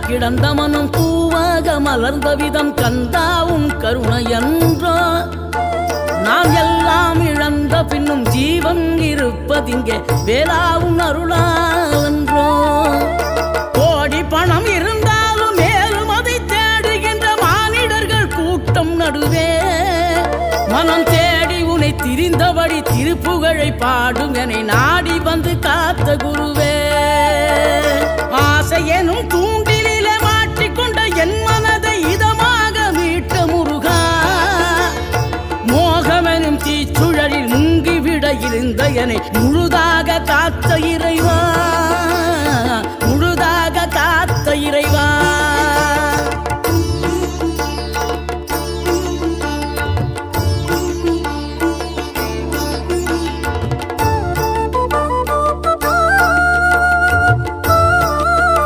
கிடந்த மனம் பூவாக மலர்ந்த விதம் கந்தாவும் கருணை என்றோ நாம் எல்லாம் இழந்த பின்னும் ஜீவன் இருப்பதிங்கே வேளாவும் அருளாவென்றோ கோடி பணம் இருந்தாலும் மேலும் அதை தேடுகின்ற மானிடர்கள் கூட்டம் நடுவே மனம் தேடி உனை திரிந்தபடி திருப்புகழை பாடும் என நாடி வந்து காத்த குருவே